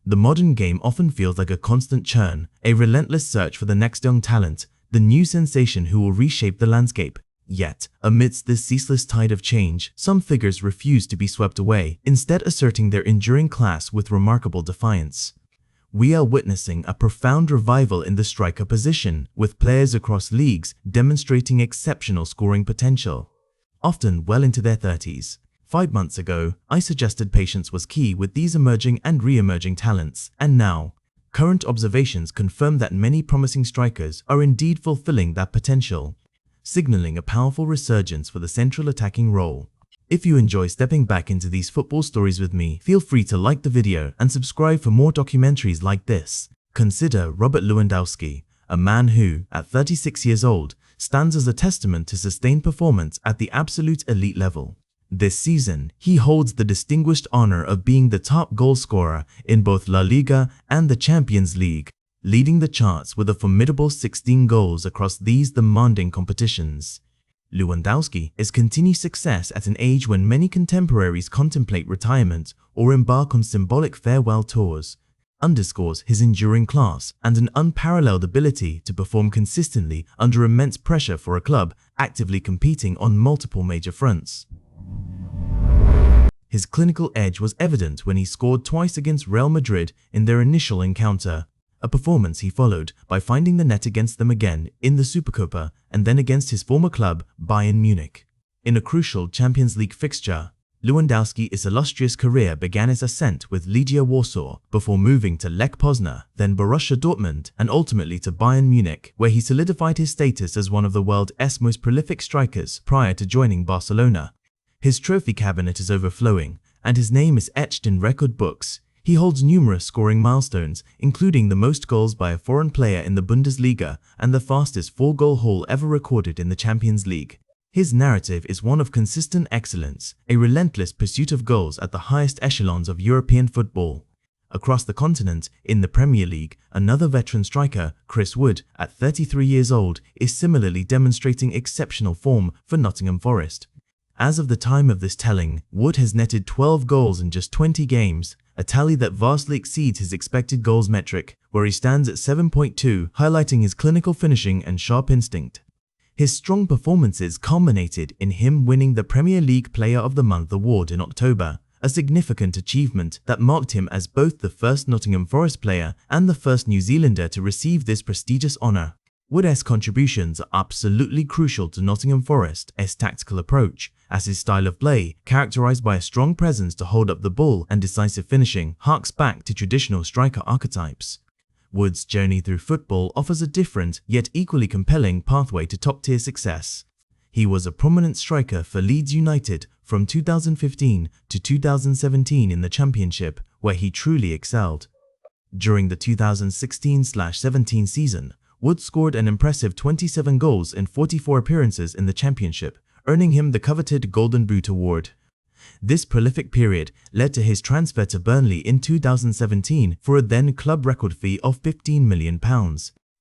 The modern game often feels like a constant churn, a relentless search for the next young talent, the new sensation who will reshape the landscape. Yet, amidst this ceaseless tide of change, some figures refuse to be swept away, instead asserting their enduring class with remarkable defiance. We are witnessing a profound revival in the striker position, with players across leagues demonstrating exceptional scoring potential, often well into their 30s. 5 months ago, I suggested patience was key with these emerging and re-emerging talents, and now, current observations confirm that many promising strikers are indeed fulfilling that potential, signaling a powerful resurgence for the central attacking role. If you enjoy stepping back into these football stories with me, feel free to like the video and subscribe for more documentaries like this. Consider Robert Lewandowski, a man who, at 36 years old, stands as a testament to sustained performance at the absolute elite level. This season, he holds the distinguished honor of being the top goal scorer in both La Liga and the Champions League, leading the charts with a formidable 16 goals across these demanding competitions. Lewandowski is continued success at an age when many contemporaries contemplate retirement or embark on symbolic farewell tours, underscores his enduring class and an unparalleled ability to perform consistently under immense pressure for a club actively competing on multiple major fronts. His clinical edge was evident when he scored twice against Real Madrid in their initial encounter, a performance he followed by finding the net against them again in the Supercopa and then against his former club, Bayern Munich. In a crucial Champions League fixture, Lewandowski's illustrious career began its ascent with Legia Warsaw before moving to Lech Poznan, then Borussia Dortmund, and ultimately to Bayern Munich, where he solidified his status as one of the world's most prolific strikers prior to joining Barcelona. His trophy cabinet is overflowing, and his name is etched in record books. He holds numerous scoring milestones, including the most goals by a foreign player in the Bundesliga and the fastest 4-goal haul ever recorded in the Champions League. His narrative is one of consistent excellence, a relentless pursuit of goals at the highest echelons of European football. Across the continent, in the Premier League, another veteran striker, Chris Wood, at 33 years old, is similarly demonstrating exceptional form for Nottingham Forest. As of the time of this telling, Wood has netted 12 goals in just 20 games, a tally that vastly exceeds his expected goals metric, where he stands at 7.2, highlighting his clinical finishing and sharp instinct. His strong performances culminated in him winning the Premier League Player of the Month award in October, a significant achievement that marked him as both the first Nottingham Forest player and the first New Zealander to receive this prestigious honor. Wood's contributions are absolutely crucial to Nottingham Forest's tactical approach, as his style of play, characterized by a strong presence to hold up the ball and decisive finishing, harks back to traditional striker archetypes. Wood's journey through football offers a different, yet equally compelling pathway to top-tier success. He was a prominent striker for Leeds United from 2015 to 2017 in the Championship, where he truly excelled. During the 2016-17 season, Wood scored an impressive 27 goals in 44 appearances in the Championship, earning him the coveted Golden Boot award. This prolific period led to his transfer to Burnley in 2017 for a then club record fee of £15 million.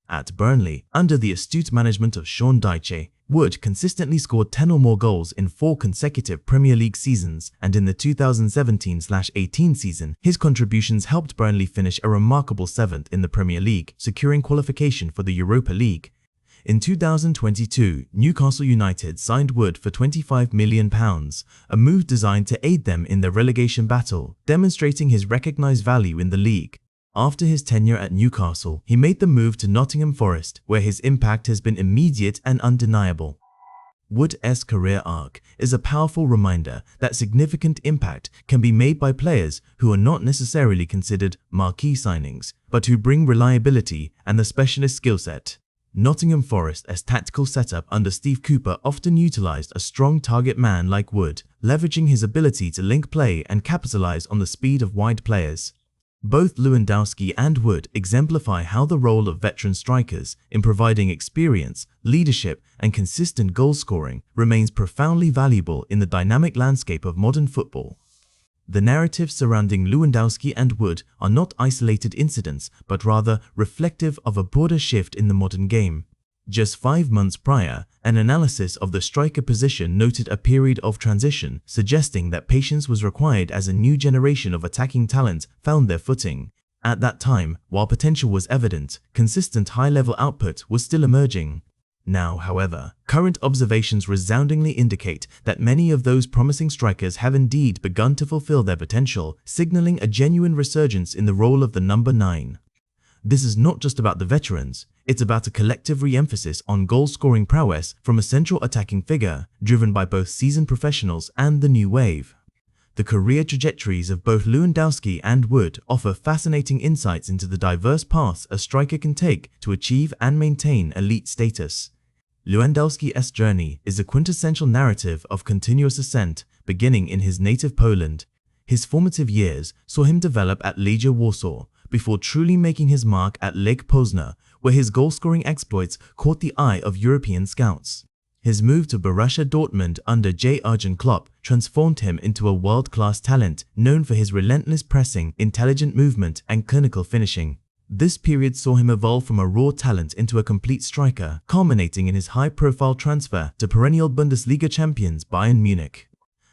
At Burnley, under the astute management of Sean Dyche, Wood consistently scored 10 or more goals in 4 consecutive Premier League seasons, and in the 2017-18 season, his contributions helped Burnley finish a remarkable 7th in the Premier League, securing qualification for the Europa League. In 2022, Newcastle United signed Wood for £25 million, a move designed to aid them in their relegation battle, demonstrating his recognised value in the league. After his tenure at Newcastle, he made the move to Nottingham Forest, where his impact has been immediate and undeniable. Wood's career arc is a powerful reminder that significant impact can be made by players who are not necessarily considered marquee signings, but who bring reliability and the specialist skill set. Nottingham Forest's tactical setup under Steve Cooper often utilised a strong target man like Wood, leveraging his ability to link play and capitalise on the speed of wide players. Both Lewandowski and Wood exemplify how the role of veteran strikers in providing experience, leadership, and consistent goal scoring remains profoundly valuable in the dynamic landscape of modern football. The narratives surrounding Lewandowski and Wood are not isolated incidents, but rather reflective of a broader shift in the modern game. Just 5 months prior, an analysis of the striker position noted a period of transition, suggesting that patience was required as a new generation of attacking talent found their footing. At that time, while potential was evident, consistent high-level output was still emerging. Now, however, current observations resoundingly indicate that many of those promising strikers have indeed begun to fulfill their potential, signaling a genuine resurgence in the role of the number 9. This is not just about the veterans, it's about a collective re-emphasis on goal-scoring prowess from a central attacking figure, driven by both seasoned professionals and the new wave. The career trajectories of both Lewandowski and Wood offer fascinating insights into the diverse paths a striker can take to achieve and maintain elite status. Lewandowski's journey is a quintessential narrative of continuous ascent, beginning in his native Poland. His formative years saw him develop at Legia Warsaw, before truly making his mark at Lech Poznan, where his goal-scoring exploits caught the eye of European scouts. His move to Borussia Dortmund under Jurgen Klopp transformed him into a world-class talent known for his relentless pressing, intelligent movement, and clinical finishing. This period saw him evolve from a raw talent into a complete striker, culminating in his high-profile transfer to perennial Bundesliga champions Bayern Munich.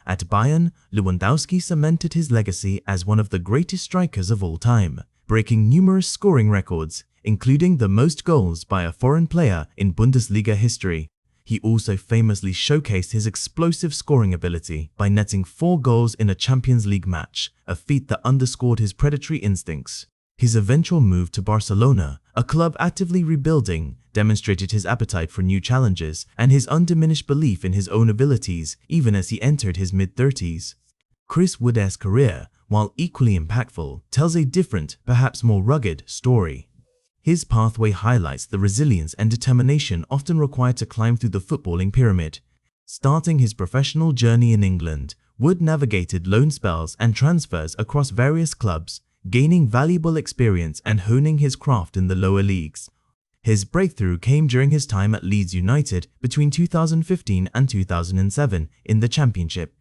At Bayern, Lewandowski cemented his legacy as one of the greatest strikers of all time, breaking numerous scoring records, including the most goals by a foreign player in Bundesliga history. He also famously showcased his explosive scoring ability by netting 4 goals in a Champions League match, a feat that underscored his predatory instincts. His eventual move to Barcelona, a club actively rebuilding, demonstrated his appetite for new challenges and his undiminished belief in his own abilities even as he entered his mid-30s. Chris Wood's career, while equally impactful, tells a different, perhaps more rugged, story. His pathway highlights the resilience and determination often required to climb through the footballing pyramid. Starting his professional journey in England, Wood navigated loan spells and transfers across various clubs, gaining valuable experience and honing his craft in the lower leagues. His breakthrough came during his time at Leeds United between 2015 and 2007 in the Championship.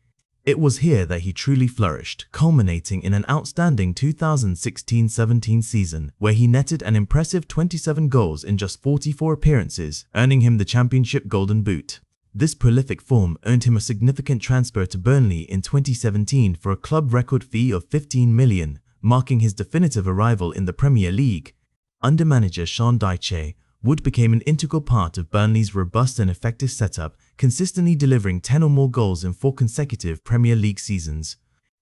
It was here that he truly flourished, culminating in an outstanding 2016-17 season where he netted an impressive 27 goals in just 44 appearances, earning him the Championship Golden Boot. This prolific form earned him a significant transfer to Burnley in 2017 for a club record fee of £15 million, marking his definitive arrival in the Premier League. Under manager Sean Dyche, Wood became an integral part of Burnley's robust and effective setup, consistently delivering 10 or more goals in 4 consecutive Premier League seasons.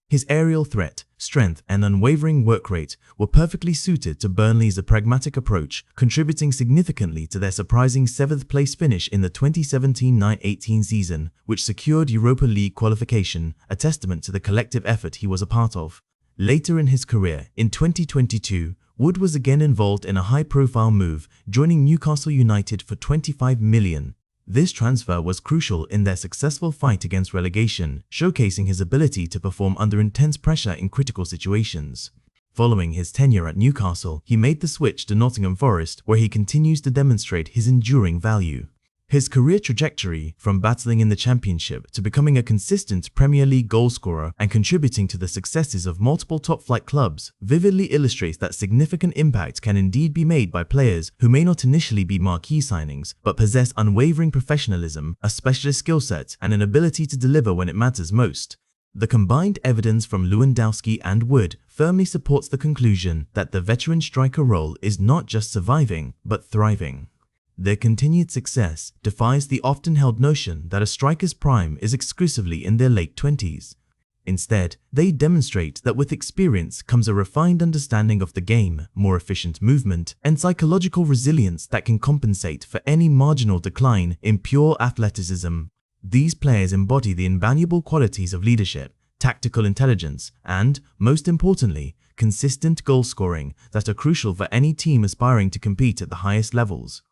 His aerial threat, strength, and unwavering work rate were perfectly suited to Burnley's pragmatic approach, contributing significantly to their surprising 7th-place finish in the 2017-18 season, which secured Europa League qualification, a testament to the collective effort he was a part of. Later in his career, in 2022, Wood was again involved in a high-profile move, joining Newcastle United for £25 million. This transfer was crucial in their successful fight against relegation, showcasing his ability to perform under intense pressure in critical situations. Following his tenure at Newcastle, he made the switch to Nottingham Forest, where he continues to demonstrate his enduring value. His career trajectory, from battling in the Championship to becoming a consistent Premier League goalscorer and contributing to the successes of multiple top-flight clubs, vividly illustrates that significant impact can indeed be made by players who may not initially be marquee signings, but possess unwavering professionalism, a specialist skill set, and an ability to deliver when it matters most. The combined evidence from Lewandowski and Wood firmly supports the conclusion that the veteran striker role is not just surviving, but thriving. Their continued success defies the often-held notion that a striker's prime is exclusively in their late 20s. Instead, they demonstrate that with experience comes a refined understanding of the game, more efficient movement, and psychological resilience that can compensate for any marginal decline in pure athleticism. These players embody the invaluable qualities of leadership, tactical intelligence, and, most importantly, consistent goal scoring that are crucial for any team aspiring to compete at the highest levels.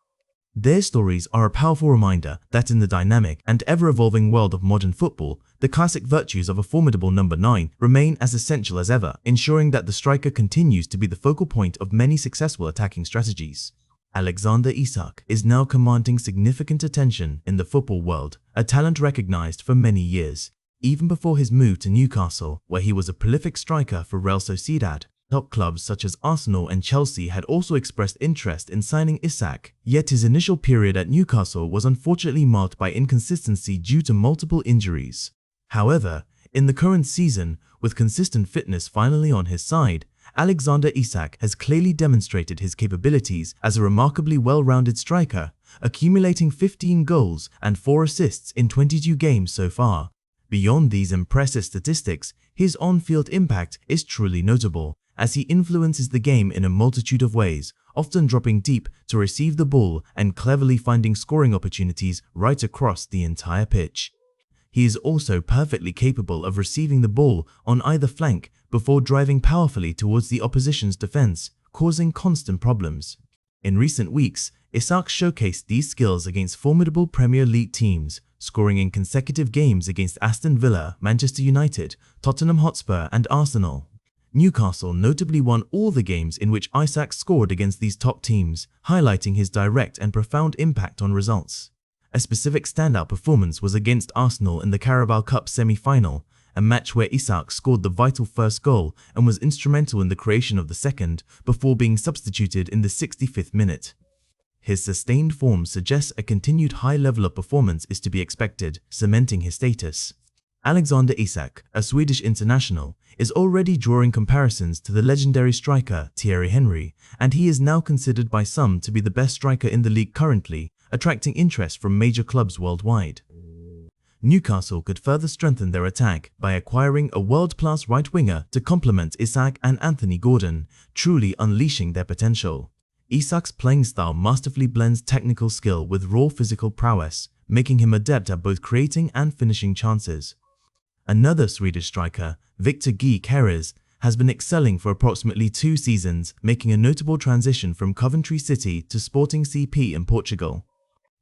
Their stories are a powerful reminder that in the dynamic and ever-evolving world of modern football, the classic virtues of a formidable number 9 remain as essential as ever, ensuring that the striker continues to be the focal point of many successful attacking strategies. Alexander Isak is now commanding significant attention in the football world, a talent recognized for many years. Even before his move to Newcastle, where he was a prolific striker for Real Sociedad, top clubs such as Arsenal and Chelsea had also expressed interest in signing Isak, yet his initial period at Newcastle was unfortunately marked by inconsistency due to multiple injuries. However, in the current season, with consistent fitness finally on his side, Alexander Isak has clearly demonstrated his capabilities as a remarkably well-rounded striker, accumulating 15 goals and 4 assists in 22 games so far. Beyond these impressive statistics, his on-field impact is truly notable, as he influences the game in a multitude of ways, often dropping deep to receive the ball and cleverly finding scoring opportunities right across the entire pitch. He is also perfectly capable of receiving the ball on either flank before driving powerfully towards the opposition's defense, causing constant problems. In recent weeks, Isak showcased these skills against formidable Premier League teams, scoring in consecutive games against Aston Villa, Manchester United, Tottenham Hotspur and Arsenal. Newcastle notably won all the games in which Isak scored against these top teams, highlighting his direct and profound impact on results. A specific standout performance was against Arsenal in the Carabao Cup semi-final, a match where Isak scored the vital first goal and was instrumental in the creation of the second before being substituted in the 65th minute. His sustained form suggests a continued high level of performance is to be expected, cementing his status. Alexander Isak, a Swedish international, is already drawing comparisons to the legendary striker Thierry Henry, and he is now considered by some to be the best striker in the league currently, attracting interest from major clubs worldwide. Newcastle could further strengthen their attack by acquiring a world-class right winger to complement Isak and Anthony Gordon, truly unleashing their potential. Isak's playing style masterfully blends technical skill with raw physical prowess, making him adept at both creating and finishing chances. Another Swedish striker, Viktor Gyokeres, has been excelling for approximately 2 seasons, making a notable transition from Coventry City to Sporting CP in Portugal.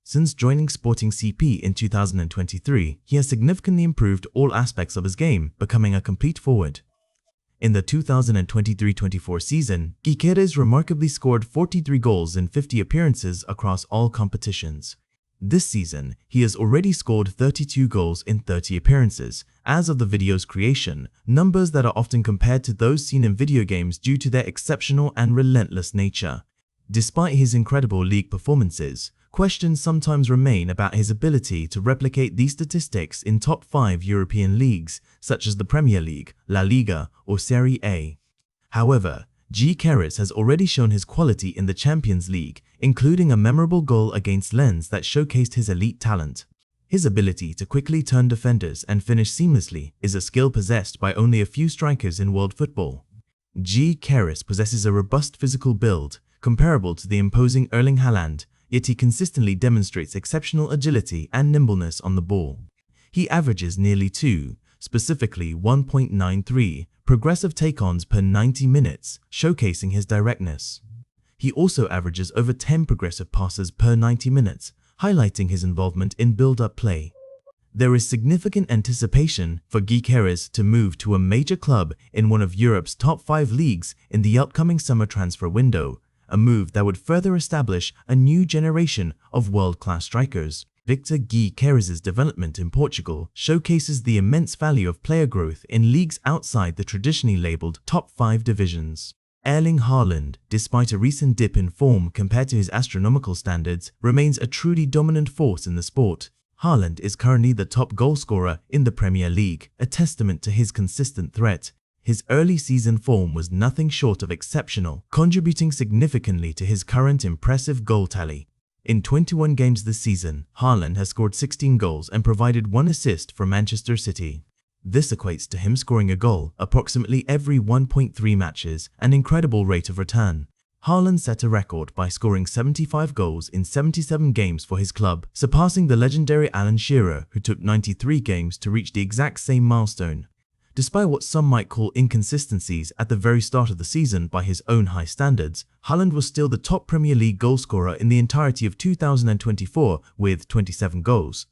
Since joining Sporting CP in 2023, he has significantly improved all aspects of his game, becoming a complete forward. In the 2023-24 season, Gyokeres remarkably scored 43 goals in 50 appearances across all competitions. This season, he has already scored 32 goals in 30 appearances, as of the video's creation, numbers that are often compared to those seen in video games due to their exceptional and relentless nature. Despite his incredible league performances, questions sometimes remain about his ability to replicate these statistics in top 5 European leagues, such as the Premier League, La Liga, or Serie A. However, Gyokeres has already shown his quality in the Champions League, including a memorable goal against Lens that showcased his elite talent. His ability to quickly turn defenders and finish seamlessly is a skill possessed by only a few strikers in world football. Gyokeres possesses a robust physical build, comparable to the imposing Erling Haaland, yet he consistently demonstrates exceptional agility and nimbleness on the ball. He averages nearly 2, specifically 1.93, progressive take-ons per 90 minutes, showcasing his directness. He also averages over 10 progressive passes per 90 minutes, highlighting his involvement in build-up play. There is significant anticipation for Gyokeres to move to a major club in one of Europe's top 5 leagues in the upcoming summer transfer window, a move that would further establish a new generation of world-class strikers. Viktor Gyokeres' development in Portugal showcases the immense value of player growth in leagues outside the traditionally labeled top 5 divisions. Erling Haaland, despite a recent dip in form compared to his astronomical standards, remains a truly dominant force in the sport. Haaland is currently the top goalscorer in the Premier League, a testament to his consistent threat. His early season form was nothing short of exceptional, contributing significantly to his current impressive goal tally. In 21 games this season, Haaland has scored 16 goals and provided 1 assist for Manchester City. This equates to him scoring a goal approximately every 1.3 matches, an incredible rate of return. Haaland set a record by scoring 75 goals in 77 games for his club, surpassing the legendary Alan Shearer, who took 93 games to reach the exact same milestone. Despite what some might call inconsistencies at the very start of the season by his own high standards, Haaland was still the top Premier League goalscorer in the entirety of 2024 with 27 goals.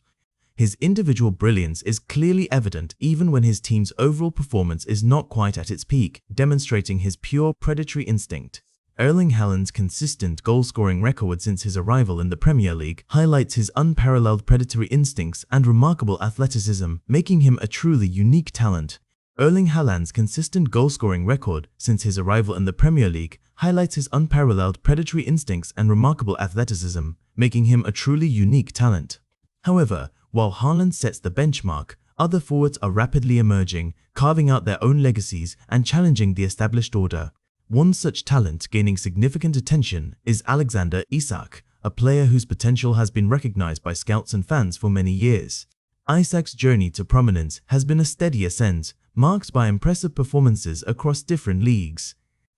His individual brilliance is clearly evident even when his team's overall performance is not quite at its peak, demonstrating his pure predatory instinct. Erling Haaland's consistent goal-scoring record since his arrival in the Premier League highlights his unparalleled predatory instincts and remarkable athleticism, making him a truly unique talent. Erling Haaland's consistent goal-scoring record since his arrival in the Premier League highlights his unparalleled predatory instincts and remarkable athleticism, making him a truly unique talent. However, while Haaland sets the benchmark, other forwards are rapidly emerging, carving out their own legacies and challenging the established order. One such talent gaining significant attention is Alexander Isak, a player whose potential has been recognized by scouts and fans for many years. Isak's journey to prominence has been a steady ascent, marked by impressive performances across different leagues.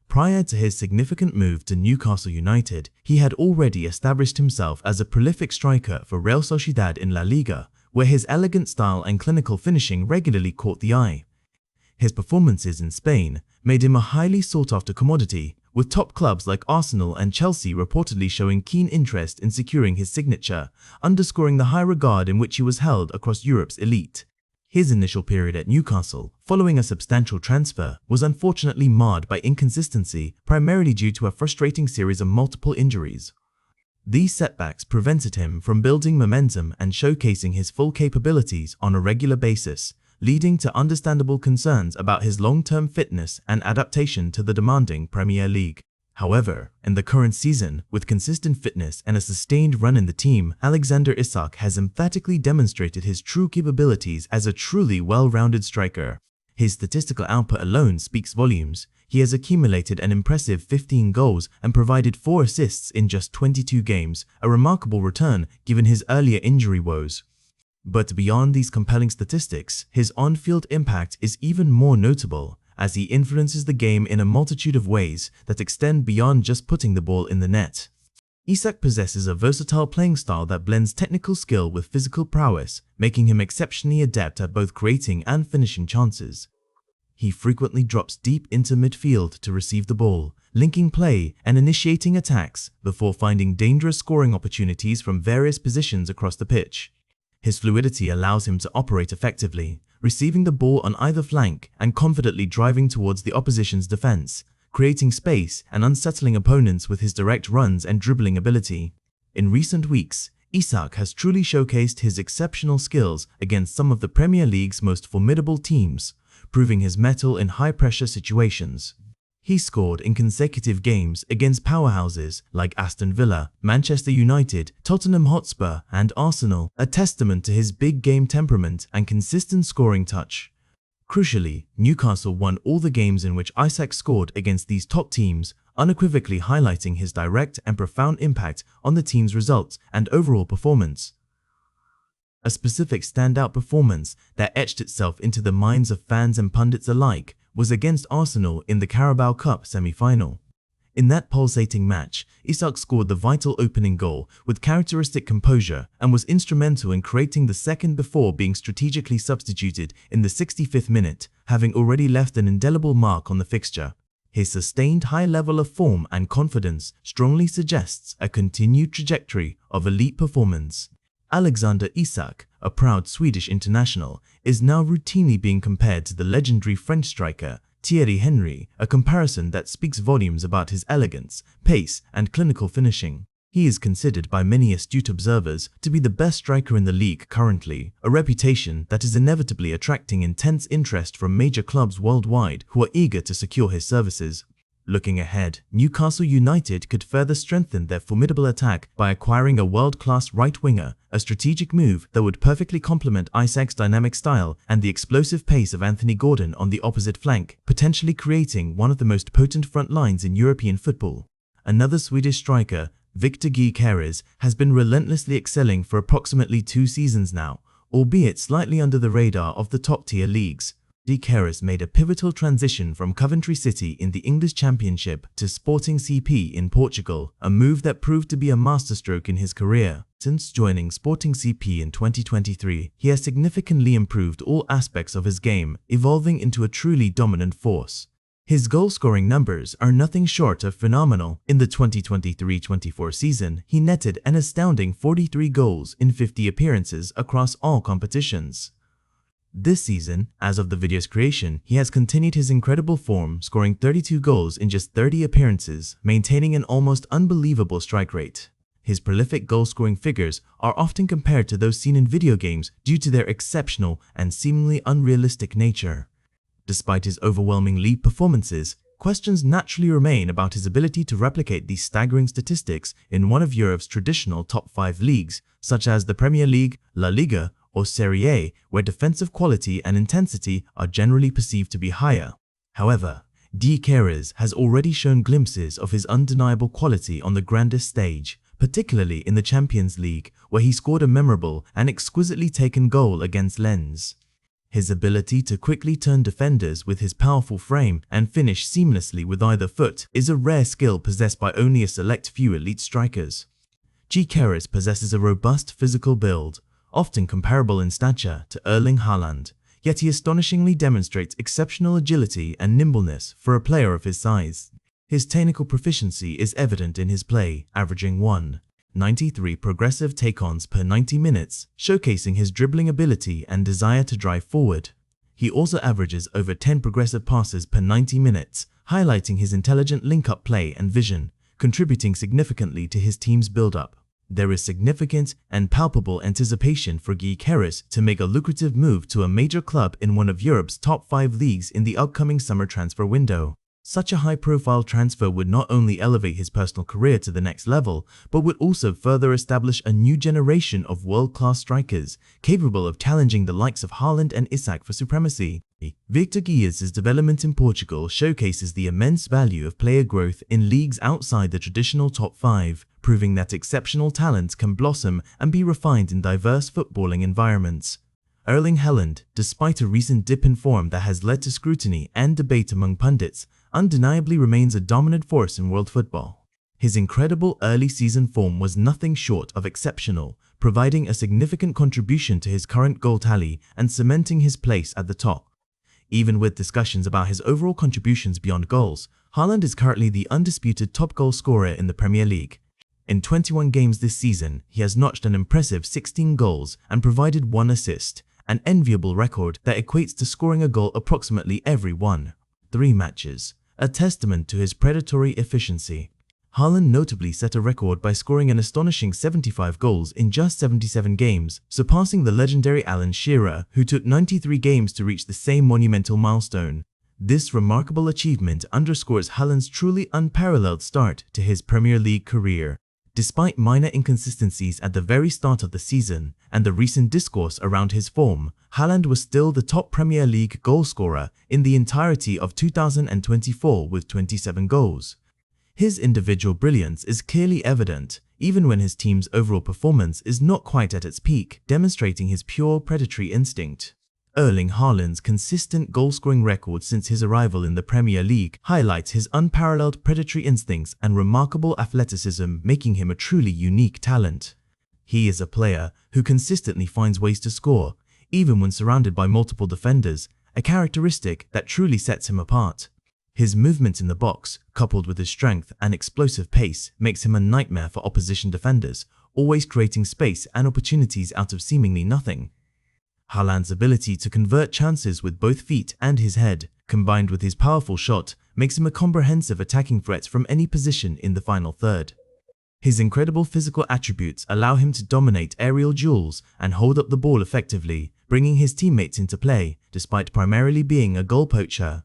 Prior to his significant move to Newcastle United, he had already established himself as a prolific striker for Real Sociedad in La Liga, where his elegant style and clinical finishing regularly caught the eye. His performances in Spain made him a highly sought-after commodity, with top clubs like Arsenal and Chelsea reportedly showing keen interest in securing his signature, underscoring the high regard in which he was held across Europe's elite. His initial period at Newcastle, following a substantial transfer, was unfortunately marred by inconsistency, primarily due to a frustrating series of multiple injuries. These setbacks prevented him from building momentum and showcasing his full capabilities on a regular basis, leading to understandable concerns about his long-term fitness and adaptation to the demanding Premier League. However, in the current season, with consistent fitness and a sustained run in the team, Alexander Isak has emphatically demonstrated his true capabilities as a truly well-rounded striker. His statistical output alone speaks volumes. He has accumulated an impressive 15 goals and provided 4 assists in just 22 games, a remarkable return given his earlier injury woes. But beyond these compelling statistics, his on-field impact is even more notable, as he influences the game in a multitude of ways that extend beyond just putting the ball in the net. Isak possesses a versatile playing style that blends technical skill with physical prowess, making him exceptionally adept at both creating and finishing chances. He frequently drops deep into midfield to receive the ball, linking play and initiating attacks before finding dangerous scoring opportunities from various positions across the pitch. His fluidity allows him to operate effectively, receiving the ball on either flank and confidently driving towards the opposition's defense, creating space and unsettling opponents with his direct runs and dribbling ability. In recent weeks, Isak has truly showcased his exceptional skills against some of the Premier League's most formidable teams, proving his mettle in high-pressure situations. He scored in consecutive games against powerhouses like Aston Villa, Manchester United, Tottenham Hotspur, and Arsenal, a testament to his big-game temperament and consistent scoring touch. Crucially, Newcastle won all the games in which Isak scored against these top teams, unequivocally highlighting his direct and profound impact on the team's results and overall performance. A specific standout performance that etched itself into the minds of fans and pundits alike was against Arsenal in the Carabao Cup semi-final. In that pulsating match, Isak scored the vital opening goal with characteristic composure and was instrumental in creating the second before being strategically substituted in the 65th minute, having already left an indelible mark on the fixture. His sustained high level of form and confidence strongly suggests a continued trajectory of elite performance. Alexander Isak, a proud Swedish international, is now routinely being compared to the legendary French striker Thierry Henry, a comparison that speaks volumes about his elegance, pace, and clinical finishing. He is considered by many astute observers to be the best striker in the league currently, a reputation that is inevitably attracting intense interest from major clubs worldwide who are eager to secure his services. Looking ahead, Newcastle United could further strengthen their formidable attack by acquiring a world-class right-winger, a strategic move that would perfectly complement Isak's dynamic style and the explosive pace of Anthony Gordon on the opposite flank, potentially creating one of the most potent front lines in European football. Another Swedish striker, Viktor Gyokeres, has been relentlessly excelling for approximately 2 seasons now, albeit slightly under the radar of the top-tier leagues. Gyokeres made a pivotal transition from Coventry City in the English Championship to Sporting CP in Portugal, a move that proved to be a masterstroke in his career. Since joining Sporting CP in 2023, he has significantly improved all aspects of his game, evolving into a truly dominant force. His goal-scoring numbers are nothing short of phenomenal. In the 2023-24 season, he netted an astounding 43 goals in 50 appearances across all competitions. This season, as of the video's creation, he has continued his incredible form, scoring 32 goals in just 30 appearances, maintaining an almost unbelievable strike rate. His prolific goal-scoring figures are often compared to those seen in video games due to their exceptional and seemingly unrealistic nature. Despite his overwhelming league performances, questions naturally remain about his ability to replicate these staggering statistics in one of Europe's traditional top 5 leagues, such as the Premier League, La Liga, or Serie A, where defensive quality and intensity are generally perceived to be higher. However, Gyokeres has already shown glimpses of his undeniable quality on the grandest stage, particularly in the Champions League, where he scored a memorable and exquisitely taken goal against Lens. His ability to quickly turn defenders with his powerful frame and finish seamlessly with either foot is a rare skill possessed by only a select few elite strikers. Gyokeres possesses a robust physical build, often comparable in stature to Erling Haaland, yet he astonishingly demonstrates exceptional agility and nimbleness for a player of his size. His technical proficiency is evident in his play, averaging 1.93 progressive take-ons per 90 minutes, showcasing his dribbling ability and desire to drive forward. He also averages over 10 progressive passes per 90 minutes, highlighting his intelligent link-up play and vision, contributing significantly to his team's build-up. There is significant and palpable anticipation for Gyokeres to make a lucrative move to a major club in one of Europe's top 5 leagues in the upcoming summer transfer window. Such a high-profile transfer would not only elevate his personal career to the next level, but would also further establish a new generation of world-class strikers capable of challenging the likes of Haaland and Isak for supremacy. Viktor Gyokeres' development in Portugal showcases the immense value of player growth in leagues outside the traditional top 5, proving that exceptional talent can blossom and be refined in diverse footballing environments. Erling Haaland, despite a recent dip in form that has led to scrutiny and debate among pundits, undeniably remains a dominant force in world football. His incredible early season form was nothing short of exceptional, providing a significant contribution to his current goal tally and cementing his place at the top. Even with discussions about his overall contributions beyond goals, Haaland is currently the undisputed top goal scorer in the Premier League. In 21 games this season, he has notched an impressive 16 goals and provided 1 assist, an enviable record that equates to scoring a goal approximately every 1.3 matches, a testament to his predatory efficiency. Haaland notably set a record by scoring an astonishing 75 goals in just 77 games, surpassing the legendary Alan Shearer, who took 93 games to reach the same monumental milestone. This remarkable achievement underscores Haaland's truly unparalleled start to his Premier League career. Despite minor inconsistencies at the very start of the season and the recent discourse around his form, Haaland was still the top Premier League goalscorer in the entirety of 2024 with 27 goals. His individual brilliance is clearly evident, even when his team's overall performance is not quite at its peak, demonstrating his pure predatory instinct. Erling Haaland's consistent goal-scoring record since his arrival in the Premier League highlights his unparalleled predatory instincts and remarkable athleticism, making him a truly unique talent. He is a player who consistently finds ways to score, even when surrounded by multiple defenders, a characteristic that truly sets him apart. His movement in the box, coupled with his strength and explosive pace, makes him a nightmare for opposition defenders, always creating space and opportunities out of seemingly nothing. Haaland's ability to convert chances with both feet and his head, combined with his powerful shot, makes him a comprehensive attacking threat from any position in the final third. His incredible physical attributes allow him to dominate aerial duels and hold up the ball effectively, bringing his teammates into play, despite primarily being a goal poacher.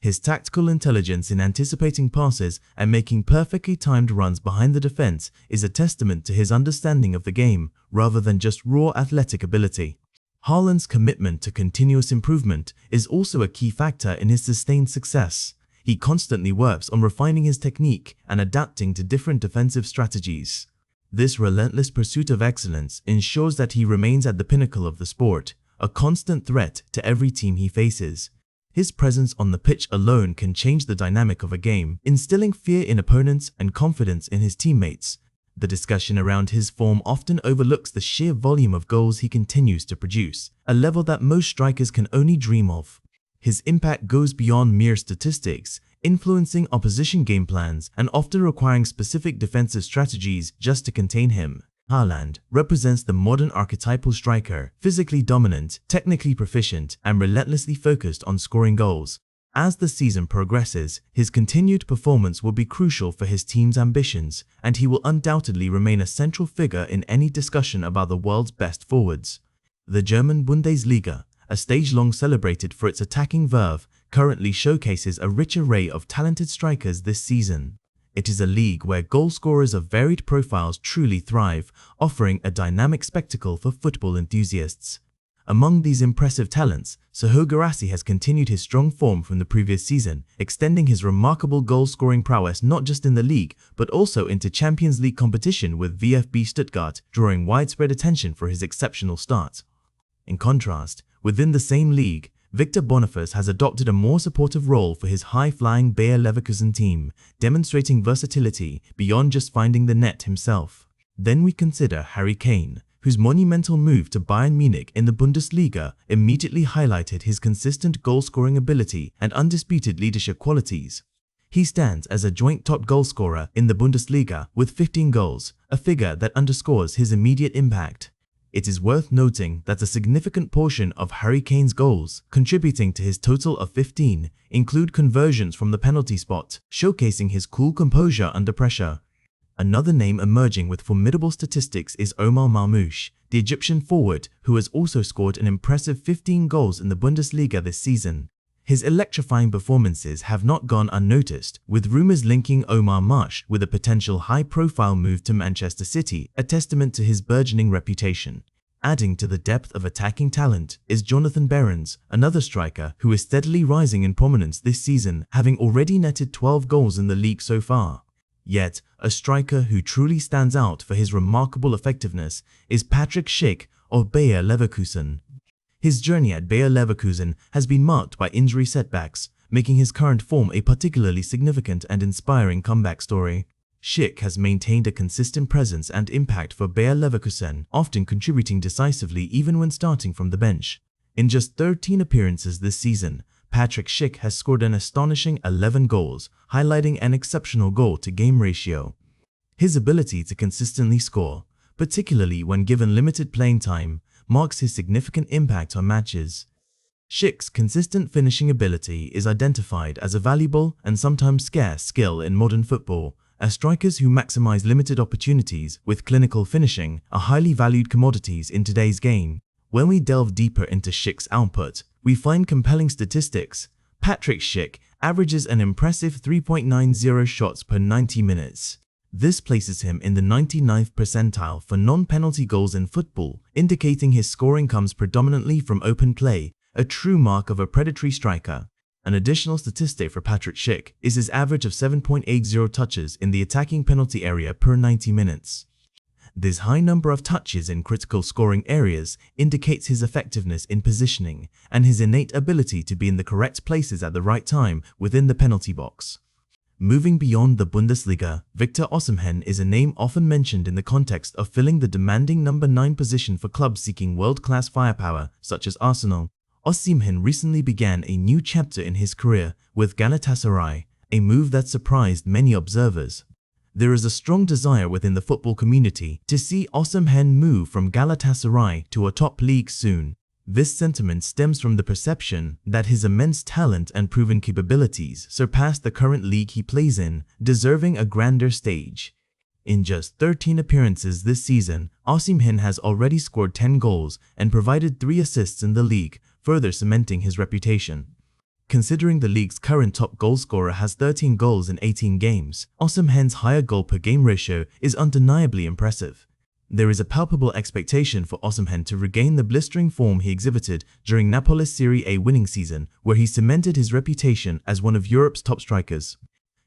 His tactical intelligence in anticipating passes and making perfectly timed runs behind the defense is a testament to his understanding of the game, rather than just raw athletic ability. Haaland's commitment to continuous improvement is also a key factor in his sustained success. He constantly works on refining his technique and adapting to different defensive strategies. This relentless pursuit of excellence ensures that he remains at the pinnacle of the sport, a constant threat to every team he faces. His presence on the pitch alone can change the dynamic of a game, instilling fear in opponents and confidence in his teammates. The discussion around his form often overlooks the sheer volume of goals he continues to produce, a level that most strikers can only dream of. His impact goes beyond mere statistics, influencing opposition game plans and often requiring specific defensive strategies just to contain him. Haaland represents the modern archetypal striker, physically dominant, technically proficient, and relentlessly focused on scoring goals. As the season progresses, his continued performance will be crucial for his team's ambitions, and he will undoubtedly remain a central figure in any discussion about the world's best forwards. The German Bundesliga, a stage long celebrated for its attacking verve, currently showcases a rich array of talented strikers this season. It is a league where goal scorers of varied profiles truly thrive, offering a dynamic spectacle for football enthusiasts. Among these impressive talents, Gyokeres has continued his strong form from the previous season, extending his remarkable goal-scoring prowess not just in the league, but also into Champions League competition with VfB Stuttgart, drawing widespread attention for his exceptional start. In contrast, within the same league, Victor Boniface has adopted a more supportive role for his high-flying Bayer Leverkusen team, demonstrating versatility beyond just finding the net himself. Then we consider Harry Kane, whose monumental move to Bayern Munich in the Bundesliga immediately highlighted his consistent goal-scoring ability and undisputed leadership qualities. He stands as a joint top goalscorer in the Bundesliga with 15 goals, a figure that underscores his immediate impact. It is worth noting that a significant portion of Harry Kane's goals, contributing to his total of 15, include conversions from the penalty spot, showcasing his cool composure under pressure. Another name emerging with formidable statistics is Omar Marmoush, the Egyptian forward who has also scored an impressive 15 goals in the Bundesliga this season. His electrifying performances have not gone unnoticed, with rumors linking Omar Marsh with a potential high-profile move to Manchester City, a testament to his burgeoning reputation. Adding to the depth of attacking talent is Jonathan Behrens, another striker who is steadily rising in prominence this season, having already netted 12 goals in the league so far. Yet, a striker who truly stands out for his remarkable effectiveness is Patrick Schick of Bayer Leverkusen. His journey at Bayer Leverkusen has been marked by injury setbacks, making his current form a particularly significant and inspiring comeback story. Schick has maintained a consistent presence and impact for Bayer Leverkusen, often contributing decisively even when starting from the bench. In just 13 appearances this season, Patrick Schick has scored an astonishing 11 goals, highlighting an exceptional goal-to-game ratio. His ability to consistently score, particularly when given limited playing time, marks his significant impact on matches. Schick's consistent finishing ability is identified as a valuable and sometimes scarce skill in modern football, as strikers who maximize limited opportunities with clinical finishing are highly valued commodities in today's game. When we delve deeper into Schick's output, we find compelling statistics. Patrick Schick averages an impressive 3.90 shots per 90 minutes. This places him in the 99th percentile for non-penalty goals in football, indicating his scoring comes predominantly from open play, a true mark of a predatory striker. An additional statistic for Patrick Schick is his average of 7.80 touches in the attacking penalty area per 90 minutes. This high number of touches in critical scoring areas indicates his effectiveness in positioning and his innate ability to be in the correct places at the right time within the penalty box. Moving beyond the Bundesliga, Victor Osimhen is a name often mentioned in the context of filling the demanding number 9 position for clubs seeking world-class firepower such as Arsenal. Osimhen recently began a new chapter in his career with Galatasaray, a move that surprised many observers. There is a strong desire within the football community to see Osimhen move from Galatasaray to a top league soon. This sentiment stems from the perception that his immense talent and proven capabilities surpass the current league he plays in, deserving a grander stage. In just 13 appearances this season, Osimhen has already scored 10 goals and provided 3 assists in the league, further cementing his reputation. Considering the league's current top goalscorer has 13 goals in 18 games, Osimhen's higher goal-per-game ratio is undeniably impressive. There is a palpable expectation for Osimhen to regain the blistering form he exhibited during Napoli's Serie A winning season, where he cemented his reputation as one of Europe's top strikers.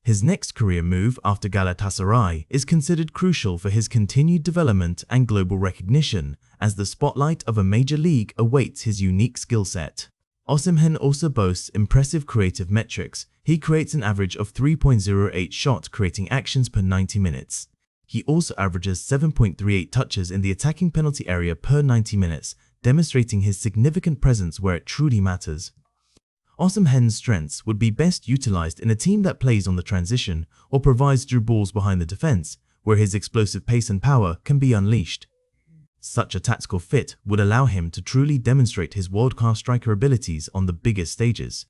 His next career move after Galatasaray is considered crucial for his continued development and global recognition, as the spotlight of a major league awaits his unique skill set. Osimhen also boasts impressive creative metrics. He creates an average of 3.08 shot creating actions per 90 minutes. He also averages 7.38 touches in the attacking penalty area per 90 minutes, demonstrating his significant presence where it truly matters. Osimhen's strengths would be best utilized in a team that plays on the transition or provides through balls behind the defense, where his explosive pace and power can be unleashed. Such a tactical fit would allow him to truly demonstrate his world-class striker abilities on the biggest stages.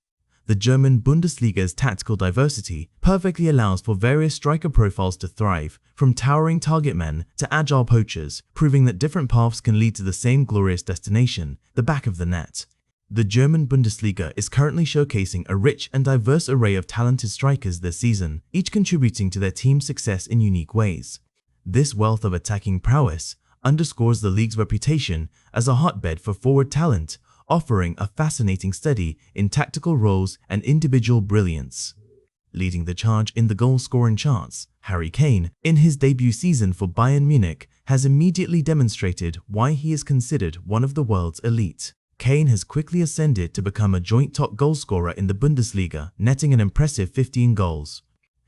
The German Bundesliga's tactical diversity perfectly allows for various striker profiles to thrive, from towering target men to agile poachers, proving that different paths can lead to the same glorious destination, the back of the net. The German Bundesliga is currently showcasing a rich and diverse array of talented strikers this season, each contributing to their team's success in unique ways. This wealth of attacking prowess, underscores the league's reputation as a hotbed for forward talent, offering a fascinating study in tactical roles and individual brilliance. Leading the charge in the goal-scoring charts, Harry Kane, in his debut season for Bayern Munich, has immediately demonstrated why he is considered one of the world's elite. Kane has quickly ascended to become a joint top goalscorer in the Bundesliga, netting an impressive 15 goals.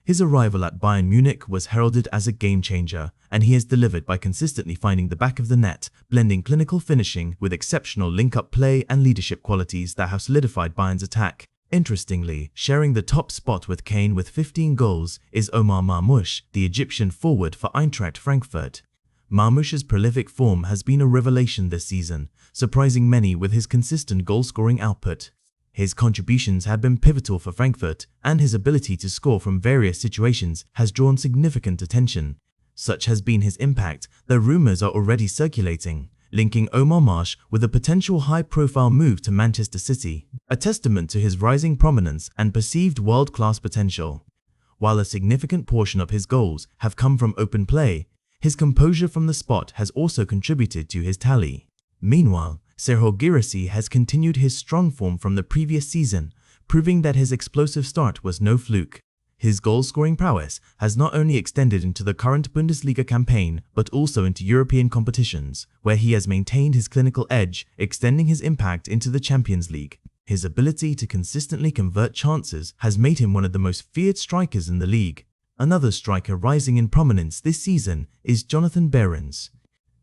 His arrival at Bayern Munich was heralded as a game-changer, and he has delivered by consistently finding the back of the net, blending clinical finishing with exceptional link-up play and leadership qualities that have solidified Bayern's attack. Interestingly, sharing the top spot with Kane with 15 goals is Omar Marmoush, the Egyptian forward for Eintracht Frankfurt. Marmoush's prolific form has been a revelation this season, surprising many with his consistent goal-scoring output. His contributions have been pivotal for Frankfurt, and his ability to score from various situations has drawn significant attention. Such has been his impact that rumors are already circulating, linking Omar Marmoush with a potential high-profile move to Manchester City, a testament to his rising prominence and perceived world-class potential. While a significant portion of his goals have come from open play, his composure from the spot has also contributed to his tally. Meanwhile, Viktor Gyokeres has continued his strong form from the previous season, proving that his explosive start was no fluke. His goal-scoring prowess has not only extended into the current Bundesliga campaign, but also into European competitions, where he has maintained his clinical edge, extending his impact into the Champions League. His ability to consistently convert chances has made him one of the most feared strikers in the league. Another striker rising in prominence this season is Jonathan Behrens.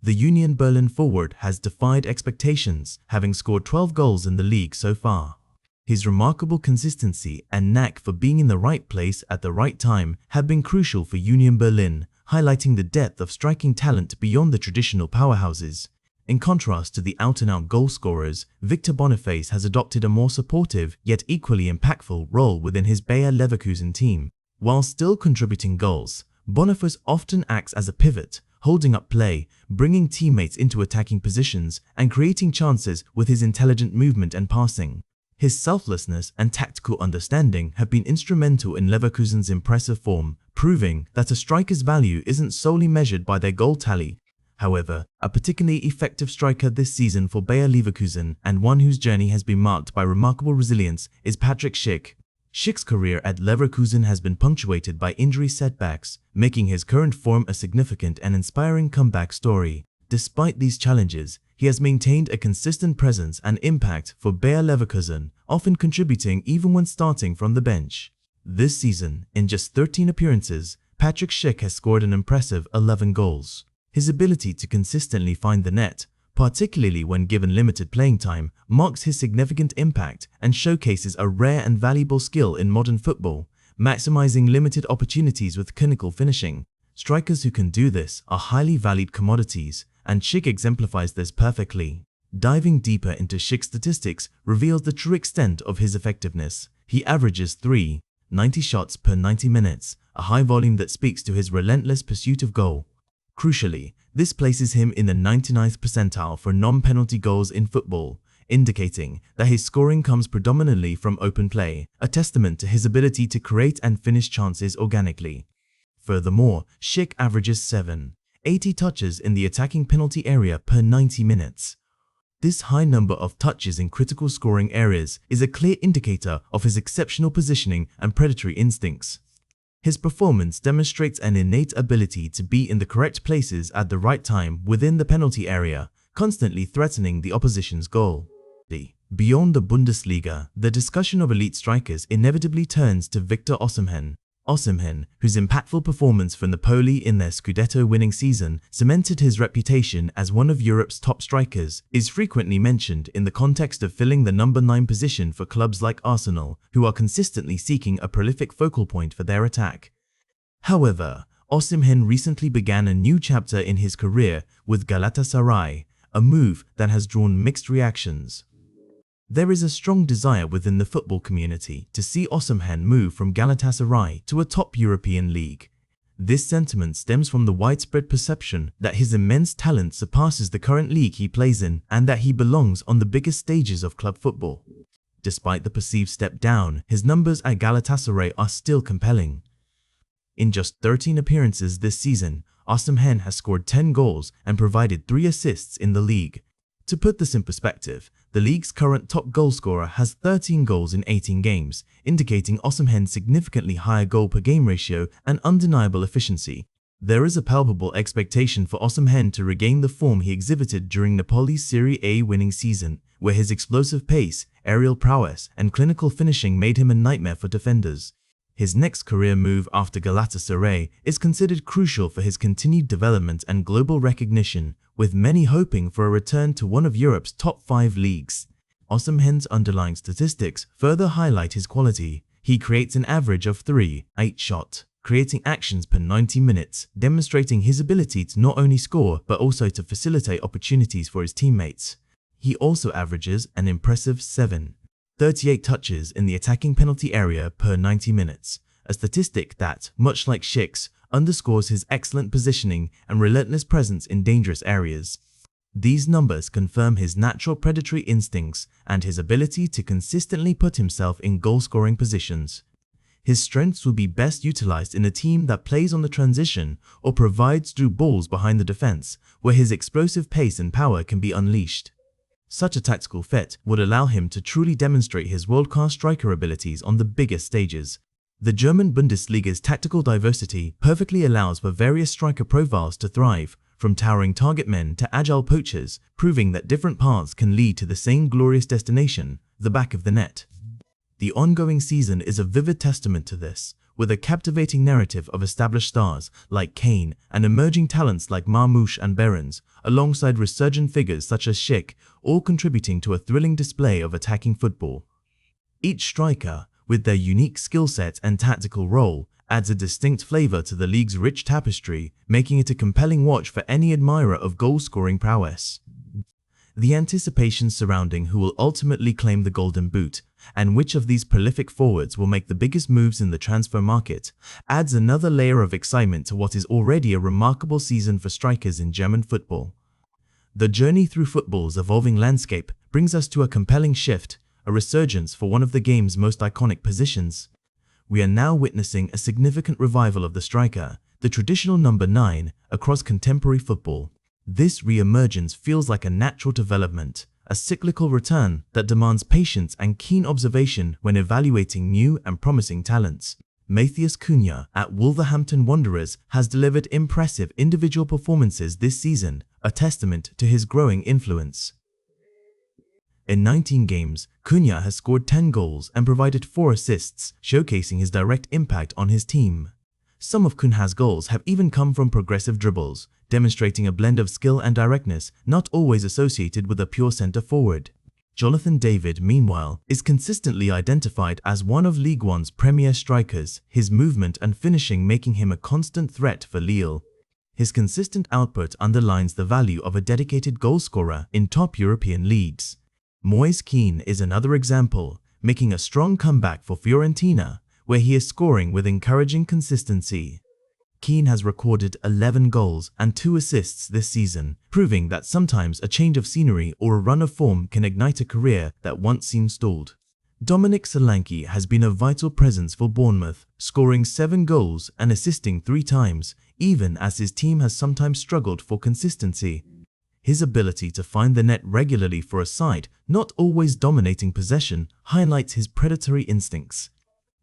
The Union Berlin forward has defied expectations, having scored 12 goals in the league so far. His remarkable consistency and knack for being in the right place at the right time have been crucial for Union Berlin, highlighting the depth of striking talent beyond the traditional powerhouses. In contrast to the out-and-out goal scorers, Victor Boniface has adopted a more supportive yet equally impactful role within his Bayer Leverkusen team. While still contributing goals, Boniface often acts as a pivot, holding up play, bringing teammates into attacking positions, and creating chances with his intelligent movement and passing. His selflessness and tactical understanding have been instrumental in Leverkusen's impressive form, proving that a striker's value isn't solely measured by their goal tally. However, a particularly effective striker this season for Bayer Leverkusen, and one whose journey has been marked by remarkable resilience, is Patrick Schick. Schick's career at Leverkusen has been punctuated by injury setbacks, making his current form a significant and inspiring comeback story. Despite these challenges, he has maintained a consistent presence and impact for Bayer Leverkusen, often contributing even when starting from the bench. This season, in just 13 appearances, Patrick Schick has scored an impressive 11 goals. His ability to consistently find the net, particularly when given limited playing time, marks his significant impact and showcases a rare and valuable skill in modern football, maximizing limited opportunities with clinical finishing. Strikers who can do this are highly valued commodities, and Schick exemplifies this perfectly. Diving deeper into Schick's statistics reveals the true extent of his effectiveness. He averages 3.90 shots per 90 minutes, a high volume that speaks to his relentless pursuit of goal. Crucially, this places him in the 99th percentile for non-penalty goals in football, indicating that his scoring comes predominantly from open play, a testament to his ability to create and finish chances organically. Furthermore, Schick averages 7.80 touches in the attacking penalty area per 90 minutes. This high number of touches in critical scoring areas is a clear indicator of his exceptional positioning and predatory instincts. His performance demonstrates an innate ability to be in the correct places at the right time within the penalty area, constantly threatening the opposition's goal. Beyond the Bundesliga, the discussion of elite strikers inevitably turns to Victor Osimhen. Osimhen, whose impactful performance for Napoli in their Scudetto-winning season cemented his reputation as one of Europe's top strikers, is frequently mentioned in the context of filling the number 9 position for clubs like Arsenal, who are consistently seeking a prolific focal point for their attack. However, Osimhen recently began a new chapter in his career with Galatasaray, a move that has drawn mixed reactions. There is a strong desire within the football community to see Osimhen move from Galatasaray to a top European league. This sentiment stems from the widespread perception that his immense talent surpasses the current league he plays in and that he belongs on the biggest stages of club football. Despite the perceived step down, his numbers at Galatasaray are still compelling. In just 13 appearances this season, Osimhen has scored 10 goals and provided 3 assists in the league. To put this in perspective, the league's current top goalscorer has 13 goals in 18 games, indicating Osimhen's significantly higher goal-per-game ratio and undeniable efficiency. There is a palpable expectation for Osimhen to regain the form he exhibited during Napoli's Serie A winning season, where his explosive pace, aerial prowess, and clinical finishing made him a nightmare for defenders. His next career move after Galatasaray is considered crucial for his continued development and global recognition, with many hoping for a return to one of Europe's top 5 leagues. Osimhen's underlying statistics further highlight his quality. He creates an average of 3.8 shots, creating actions per 90 minutes, demonstrating his ability to not only score but also to facilitate opportunities for his teammates. He also averages an impressive 7.38 touches in the attacking penalty area per 90 minutes, a statistic that, much like Schick's, underscores his excellent positioning and relentless presence in dangerous areas. These numbers confirm his natural predatory instincts and his ability to consistently put himself in goal-scoring positions. His strengths will be best utilized in a team that plays on the transition or provides through balls behind the defense, where his explosive pace and power can be unleashed. Such a tactical fit would allow him to truly demonstrate his world-class striker abilities on the biggest stages. The German Bundesliga's tactical diversity perfectly allows for various striker profiles to thrive, from towering target men to agile poachers, proving that different paths can lead to the same glorious destination, the back of the net. The ongoing season is a vivid testament to this, with a captivating narrative of established stars like Kane and emerging talents like Marmoush and Behrens, alongside resurgent figures such as Schick, all contributing to a thrilling display of attacking football. Each striker, with their unique skill set and tactical role, adds a distinct flavor to the league's rich tapestry, making it a compelling watch for any admirer of goal-scoring prowess. The anticipation surrounding who will ultimately claim the Golden Boot and which of these prolific forwards will make the biggest moves in the transfer market adds another layer of excitement to what is already a remarkable season for strikers in German football. The journey through football's evolving landscape brings us to a compelling shift, a resurgence for one of the game's most iconic positions. We are now witnessing a significant revival of the striker, the traditional number 9, across contemporary football. This re-emergence feels like a natural development, a cyclical return that demands patience and keen observation when evaluating new and promising talents. Matheus Cunha at Wolverhampton Wanderers has delivered impressive individual performances this season, a testament to his growing influence. In 19 games, Cunha has scored 10 goals and provided 4 assists, showcasing his direct impact on his team. Some of Cunha's goals have even come from progressive dribbles, demonstrating a blend of skill and directness not always associated with a pure centre-forward. Jonathan David, meanwhile, is consistently identified as one of Ligue 1's premier strikers, his movement and finishing making him a constant threat for Lille. His consistent output underlines the value of a dedicated goalscorer in top European leagues. Moise Kean is another example, making a strong comeback for Fiorentina, where he is scoring with encouraging consistency. Keane has recorded 11 goals and 2 assists this season, proving that sometimes a change of scenery or a run of form can ignite a career that once seemed stalled. Dominic Solanke has been a vital presence for Bournemouth, scoring 7 goals and assisting 3 times, even as his team has sometimes struggled for consistency. His ability to find the net regularly for a side, not always dominating possession, highlights his predatory instincts.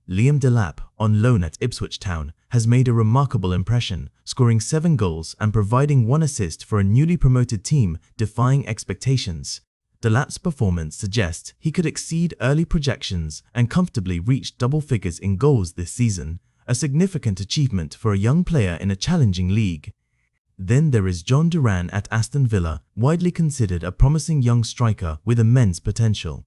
Liam Delap, on loan at Ipswich Town, has made a remarkable impression, scoring 7 goals and providing 1 assist for a newly promoted team, defying expectations. Delap's performance suggests he could exceed early projections and comfortably reach double figures in goals this season, a significant achievement for a young player in a challenging league. Then there is John Duran at Aston Villa, widely considered a promising young striker with immense potential.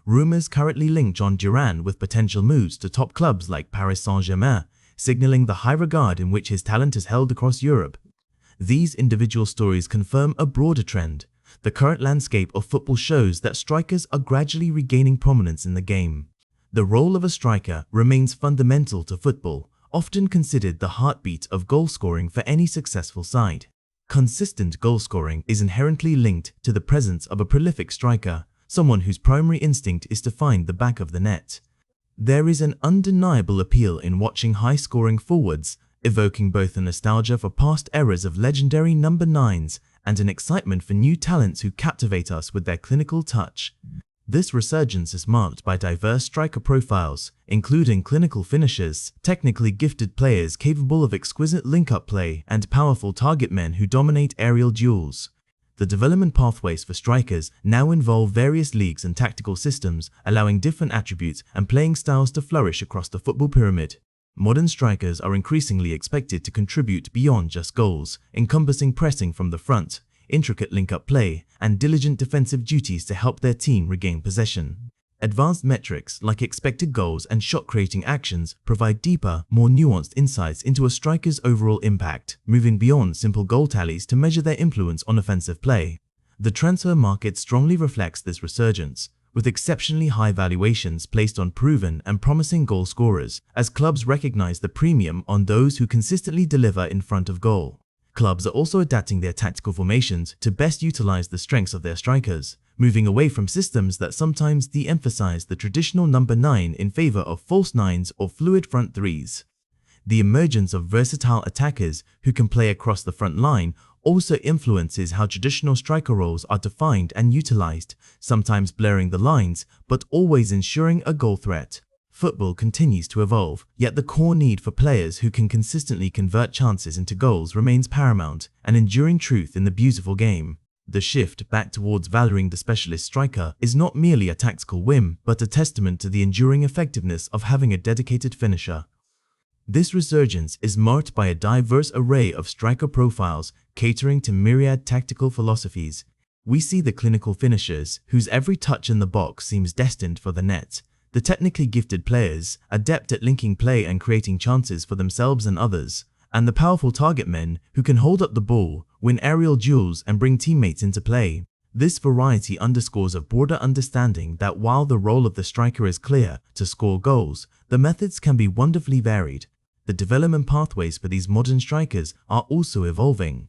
Rumours currently link John Duran with potential moves to top clubs like Paris Saint-Germain, signaling the high regard in which his talent is held across Europe. These individual stories confirm a broader trend. The current landscape of football shows that strikers are gradually regaining prominence in the game. The role of a striker remains fundamental to football, often considered the heartbeat of goal scoring for any successful side. Consistent goal scoring is inherently linked to the presence of a prolific striker, someone whose primary instinct is to find the back of the net. There is an undeniable appeal in watching high-scoring forwards, evoking both a nostalgia for past eras of legendary number 9s and an excitement for new talents who captivate us with their clinical touch. This resurgence is marked by diverse striker profiles, including clinical finishers, technically gifted players capable of exquisite link-up play, and powerful target men who dominate aerial duels. The development pathways for strikers now involve various leagues and tactical systems, allowing different attributes and playing styles to flourish across the football pyramid. Modern strikers are increasingly expected to contribute beyond just goals, encompassing pressing from the front, intricate link-up play, and diligent defensive duties to help their team regain possession. Advanced metrics like expected goals and shot-creating actions provide deeper, more nuanced insights into a striker's overall impact, moving beyond simple goal tallies to measure their influence on offensive play. The transfer market strongly reflects this resurgence, with exceptionally high valuations placed on proven and promising goal scorers, as clubs recognize the premium on those who consistently deliver in front of goal. Clubs are also adapting their tactical formations to best utilize the strengths of their strikers, moving away from systems that sometimes de-emphasize the traditional number 9 in favor of false 9s or fluid front 3s. The emergence of versatile attackers who can play across the front line also influences how traditional striker roles are defined and utilized, sometimes blurring the lines but always ensuring a goal threat. Football continues to evolve, yet the core need for players who can consistently convert chances into goals remains paramount, an enduring truth in the beautiful game. The shift back towards valuing the specialist striker is not merely a tactical whim, but a testament to the enduring effectiveness of having a dedicated finisher. This resurgence is marked by a diverse array of striker profiles catering to myriad tactical philosophies. We see the clinical finishers, whose every touch in the box seems destined for the net, the technically gifted players, adept at linking play and creating chances for themselves and others, and the powerful target men who can hold up the ball, win aerial duels, and bring teammates into play. This variety underscores a broader understanding that while the role of the striker is clear, to score goals, the methods can be wonderfully varied. The development pathways for these modern strikers are also evolving,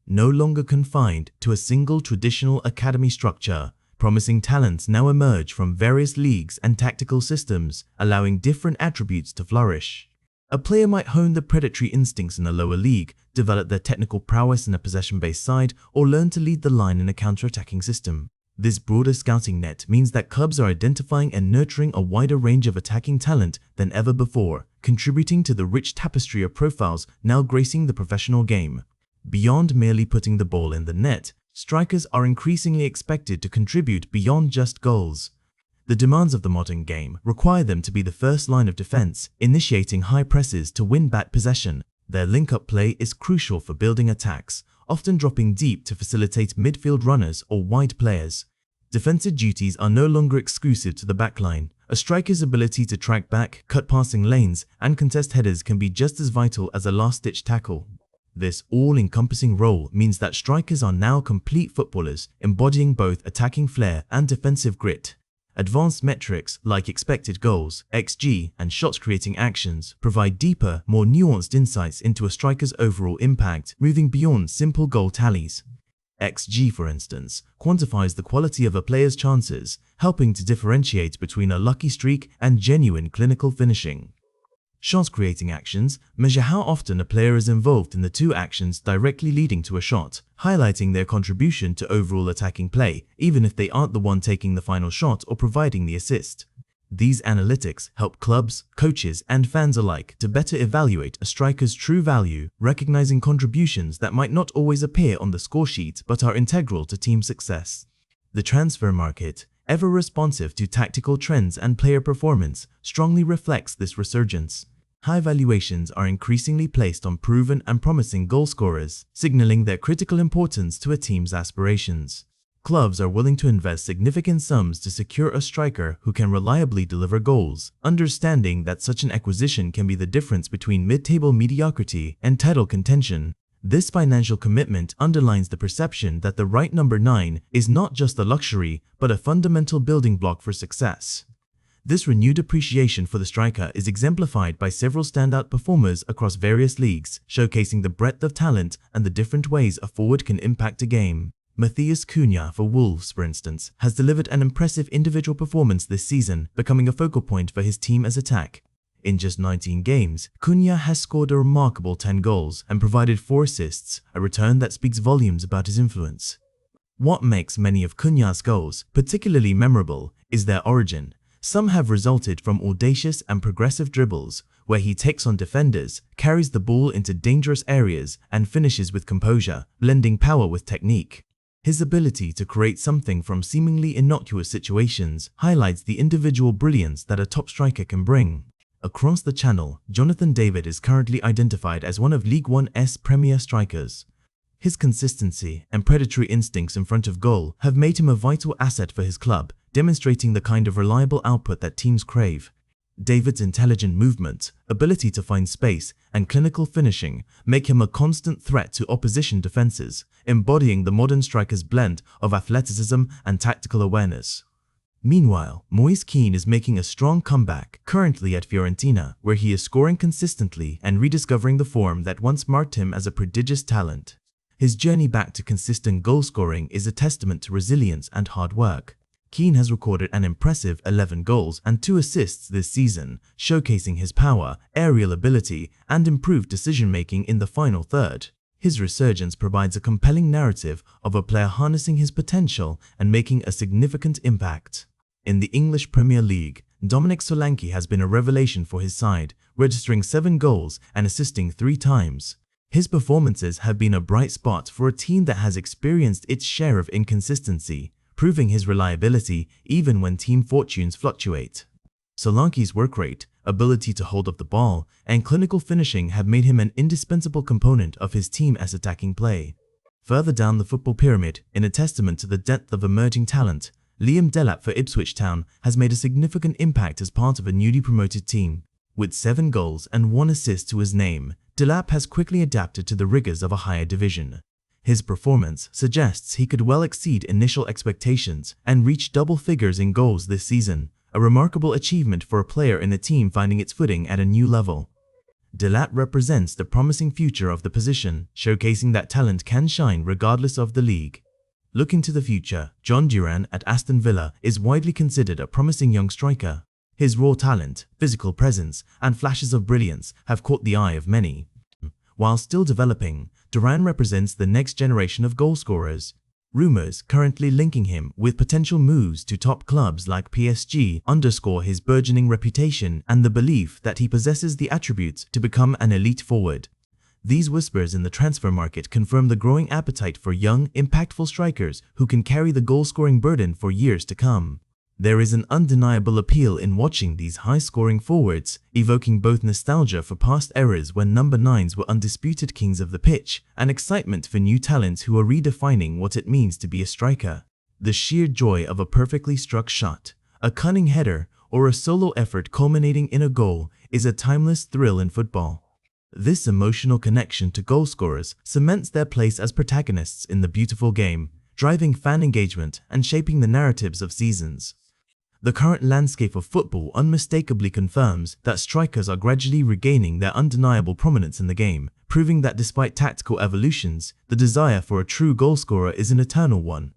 no longer confined to a single traditional academy structure. Promising talents now emerge from various leagues and tactical systems, allowing different attributes to flourish. A player might hone the predatory instincts in a lower league, develop their technical prowess in a possession-based side, or learn to lead the line in a counter-attacking system. This broader scouting net means that clubs are identifying and nurturing a wider range of attacking talent than ever before, contributing to the rich tapestry of profiles now gracing the professional game. Beyond merely putting the ball in the net, strikers are increasingly expected to contribute beyond just goals. The demands of the modern game require them to be the first line of defense, initiating high presses to win back possession. Their link-up play is crucial for building attacks, often dropping deep to facilitate midfield runners or wide players. Defensive duties are no longer exclusive to the backline. A striker's ability to track back, cut passing lanes, and contest headers can be just as vital as a last-ditch tackle. This all-encompassing role means that strikers are now complete footballers, embodying both attacking flair and defensive grit. Advanced metrics like expected goals, XG, and shot-creating actions provide deeper, more nuanced insights into a striker's overall impact, moving beyond simple goal tallies. XG, for instance, quantifies the quality of a player's chances, helping to differentiate between a lucky streak and genuine clinical finishing. Shot-creating actions measure how often a player is involved in the two actions directly leading to a shot, highlighting their contribution to overall attacking play, even if they aren't the one taking the final shot or providing the assist. These analytics help clubs, coaches, and fans alike to better evaluate a striker's true value, recognizing contributions that might not always appear on the scoresheet but are integral to team success. The transfer market, ever responsive to tactical trends and player performance, strongly reflects this resurgence. High valuations are increasingly placed on proven and promising goal scorers, signaling their critical importance to a team's aspirations. Clubs are willing to invest significant sums to secure a striker who can reliably deliver goals, understanding that such an acquisition can be the difference between mid-table mediocrity and title contention. This financial commitment underlines the perception that the right number 9 is not just a luxury, but a fundamental building block for success. This renewed appreciation for the striker is exemplified by several standout performers across various leagues, showcasing the breadth of talent and the different ways a forward can impact a game. Matheus Cunha for Wolves, for instance, has delivered an impressive individual performance this season, becoming a focal point for his team as attack. In just 19 games, Cunha has scored a remarkable 10 goals and provided 4 assists, a return that speaks volumes about his influence. What makes many of Cunha's goals particularly memorable is their origin. Some have resulted from audacious and progressive dribbles, where he takes on defenders, carries the ball into dangerous areas, and finishes with composure, blending power with technique. His ability to create something from seemingly innocuous situations highlights the individual brilliance that a top striker can bring. Across the channel, Jonathan David is currently identified as one of League One's premier strikers. His consistency and predatory instincts in front of goal have made him a vital asset for his club, demonstrating the kind of reliable output that teams crave. David's intelligent movement, ability to find space, and clinical finishing make him a constant threat to opposition defenses, embodying the modern striker's blend of athleticism and tactical awareness. Meanwhile, Moise Kean is making a strong comeback, currently at Fiorentina, where he is scoring consistently and rediscovering the form that once marked him as a prodigious talent. His journey back to consistent goal scoring is a testament to resilience and hard work. Kean has recorded an impressive 11 goals and 2 assists this season, showcasing his power, aerial ability, and improved decision-making in the final third. His resurgence provides a compelling narrative of a player harnessing his potential and making a significant impact. In the English Premier League, Dominic Solanke has been a revelation for his side, registering 7 goals and assisting 3 times. His performances have been a bright spot for a team that has experienced its share of inconsistency, proving his reliability even when team fortunes fluctuate. Solanke's work rate, ability to hold up the ball, and clinical finishing have made him an indispensable component of his team's attacking play. Further down the football pyramid, in a testament to the depth of emerging talent, Liam Delap for Ipswich Town has made a significant impact as part of a newly promoted team. With 7 goals and 1 assist to his name, Delap has quickly adapted to the rigors of a higher division. His performance suggests he could well exceed initial expectations and reach double figures in goals this season, a remarkable achievement for a player in a team finding its footing at a new level. Delap represents the promising future of the position, showcasing that talent can shine regardless of the league. Looking to the future, John Duran at Aston Villa is widely considered a promising young striker. His raw talent, physical presence, and flashes of brilliance have caught the eye of many. While still developing, Duran represents the next generation of goalscorers. Rumors currently linking him with potential moves to top clubs like PSG underscore his burgeoning reputation and the belief that he possesses the attributes to become an elite forward. These whispers in the transfer market confirm the growing appetite for young, impactful strikers who can carry the goal-scoring burden for years to come. There is an undeniable appeal in watching these high-scoring forwards, evoking both nostalgia for past eras when number 9s were undisputed kings of the pitch, and excitement for new talents who are redefining what it means to be a striker. The sheer joy of a perfectly struck shot, a cunning header, or a solo effort culminating in a goal is a timeless thrill in football. This emotional connection to goalscorers cements their place as protagonists in the beautiful game, driving fan engagement and shaping the narratives of seasons. The current landscape of football unmistakably confirms that strikers are gradually regaining their undeniable prominence in the game, proving that despite tactical evolutions, the desire for a true goalscorer is an eternal one.